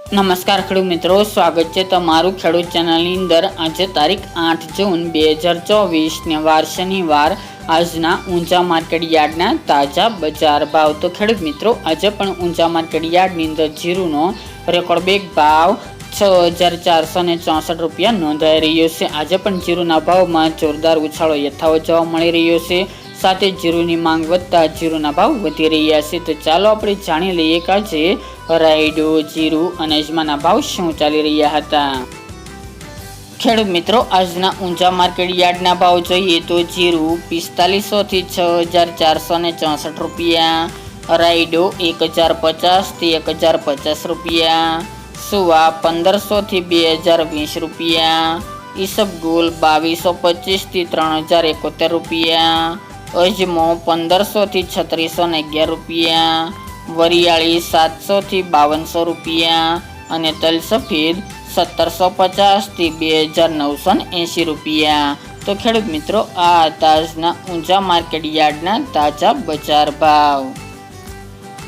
નમસ્કાર ખેડૂત મિત્રો, સ્વાગત છે તમારું ખેડૂત ચેનલની અંદર। આજે તારીખ 8 જૂન 2024 ને વાર શનિવાર। આજના ઊંચા માર્કેટ યાર્ડના તાજા બજાર ભાવ। તો ખેડૂત મિત્રો, આજે પણ ઊંચા માર્કેટ યાર્ડની અંદર જીરુનો રેકોર્ડ બ્રેક ભાવ 6464 રૂપિયા નોંધાઈ રહ્યો છે। આજે પણ જીરુના ભાવમાં જોરદાર ઉછાળો યથાવત જોવા મળી રહ્યો છે। સાથે જીરુની માંગ વધતા જીરુના ભાવ વધી રહ્યા છે। તો ચાલો આપણે જાણી લઈએ કે આજે રાયડો, જીરુ અને અજમાના ભાવ શું ચાલી રહ્યા હતા। ખેડૂત મિત્રો, આજના ઊંચા માર્કેટ યાર્ડના ભાવ જોઈએ તો જીરુ 4500 થી 6464 રૂપિયા, રાયડો 1050 થી 1050 રૂપિયા, સુવા 1500 થી 2020 રૂપિયા, ઈસબગુલ 2225 થી 3071 રૂપિયા, અજમો 1500 થી 3611 રૂપિયા, વરિયાળી 700 થી 5200 રૂપિયા અને તલ સફેદ 1750 થી 2980 રૂપિયા। તો ખેડૂત મિત્રો, આ આજના ઊંચા માર્કેટ યાર્ડના તાજા બજાર ભાવ।